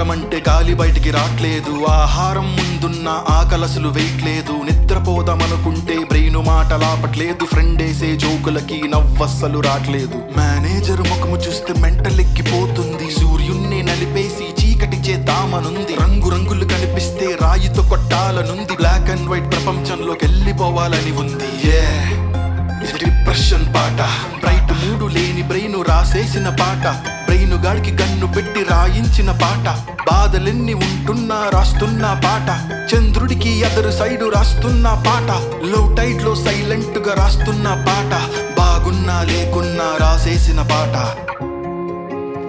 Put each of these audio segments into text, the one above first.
ఉందామంటే గాలి బయటికి రాట్లేదు. ఆహారం ముందున్న ఆకలసలు వేయట్లేదు. నిద్రపోదామనుకుంటే బ్రెయిన్ మాటలాపట్లేదు. ఫ్రెండ్ వేసే జోకులకి నవ్వస్సలు రాట్లేదు. మేనేజర్ ముఖము చూస్తే మెంటలెక్కిపోతుంది. సూర్యున్నే నలిపేసి చీకటి చేద్దామనుంది. రంగు రంగులు కనిపిస్తే రాయితో కొట్టాలనుంది. బ్లాక్ అండ్ వైట్ ప్రపంచంలోకి వెళ్ళిపోవాలని ఉంది. డిప్రెషన్ పాట, బ్రైట్ మూడు లేని బ్రెయిన్ రాసేసిన పాట. బ్రెయిన్ గాడికి గన్ను పెట్టి రాయించిన పాట. బాధలెన్ని ఉంటున్నా రాస్తున్న పాట. చంద్రుడికి ఎదరు సైడు రాస్తున్న పాట. లో టైడ్ లో సైలెంట్ గా రాస్తున్న పాట. బాగున్నా లేకున్నా రాసేసిన పాట.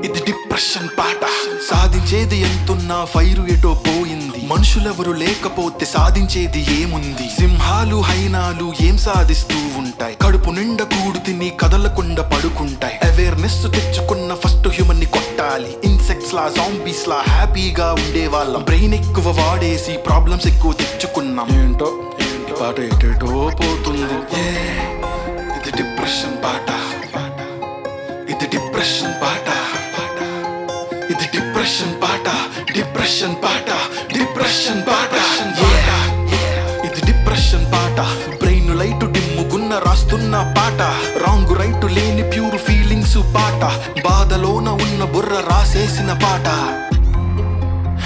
ఇది డిప్రెషన్ పాట. సాధించేది ఎంతున్నా ఫైరు ఎటో పోయింది. మనుషులెవరు లేకపోతే సాధించేది ఏముంది? సింహాలు హైనాలు ఏం సాధిస్తూ ఉంటాయి? కడుపు నిండా కూడు తిని కదలకుండా పడుకుంటాయి. అవేర్నెస్ తెచ్చుకున్న ఫస్ట్ హ్యూమన్ ని కొట్టాలి. ఇన్సెక్ట్స్ లా జాంబీస్ లా హ్యాపీగా ఉండే వాళ్ళం. బ్రెయిన్ ఎక్కువ వాడేసి ప్రాబ్లమ్స్ ఎక్కువ తెచ్చుకున్నాం. ఏంటో ఏంటి పాట ఎటేటో పోతుంది. ఇది డిప్రెషన్ పాట. ఇది డిప్రెషన్ పాట. ఇది డిప్రెషన్ పాట. డిప్రెషన్ పాట. డిప్రెషన్ పాట. ఇది డిప్రెషన్ పాట. బ్రెయిన్ లైట్ డిమ్ముగున్న రాస్తున్న పాట. రాంగ్ రైట్ లేని ప్యూర్ ఫీలింగ్స్ పాట. బాధలోన ఉన్న బుర్ర రాసేసిన పాట.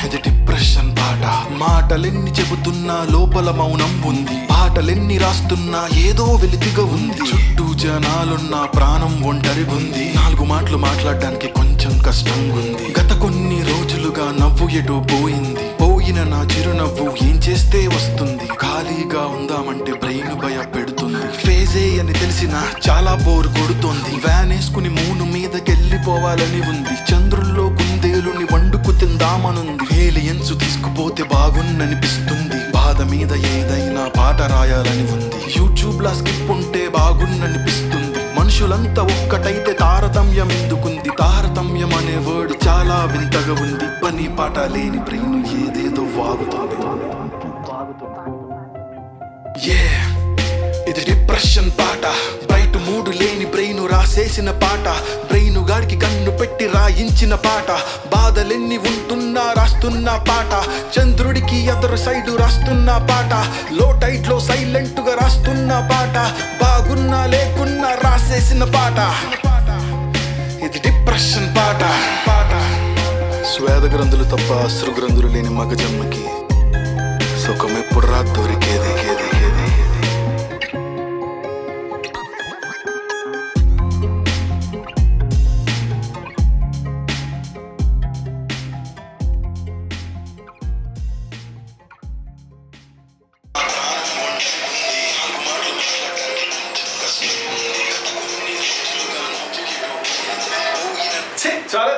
ఇది డిప్రెషన్ పాట. మాటలెన్ని చెబుతున్నా లోపల మౌనం ఉంది. పాటలెన్ని రాస్తున్నా ఏదో వెలితిగా ఉంది. చుట్టూ జనాలున్న ప్రాణం ఒంటరిగుంది. 4 మాటలు మాట్లాడడానికి కొంచెం కష్టంగా ఉంది. గత కొన్ని రోజులుగా నవ్వు ఎటో పోయింది. పోయిన నా చిరునవ్వు ఏం చేస్తే వస్తుంది? ఖాళీగా ఉందామంటే బ్రెయిన్ భయపెడుతుంది. ఫేజే అని తెలిసినా చాలా బోర్ కొడుతోంది. వ్యాన్ వేసుకుని మూను మీదకెళ్ళిపోవాలని ఉంది. చంద్రుల్లో కుందేలుని వండుకు తిందామనుంది. ఏలియన్స్ తీసుకుపోతే బాగున్ననిపిస్తుంది. బాధ మీద ఏదైనా పాట రాయాలని ఉంది. యూట్యూబ్ లా స్కిప్ ఉంటే బాగున్ననిపిస్తుంది. మనుషులంతా ఒక్కటైతే తారతమ్యం ఎందుకుంది? తారతమ్యం అనే వర్డ్ చాలా వింతగా ఉంది. పని పాట లేని బ్రెయిన్ ఏదేదో వాగుతుంది. ఇది డిప్రెషన్ పాట. బ్రైట్ మూడు లేని బ్రెయిన్ రాసేసిన పాట. బ్రెయిన్ గాడికి గన్ను పెట్టి రాయించిన పాట. బాధలెన్ని ఉంటున్నా రాస్తున్న పాట. చంద్రుడికి ఎదరు సైడు రాస్తున్న పాట. లో టైడ్ లో సైలెంట్ గా రాస్తున్న పాట. బాగున్నా లేకున్నా రాసేసిన పాట. ఇది డిప్రెషన్ పాట. స్వేద గ్రంథులు తప్ప అశ్రు గ్రంథులు లేని మగజన్మకి సుఖం ఎప్పుడు రా దొరికేది. చాలు.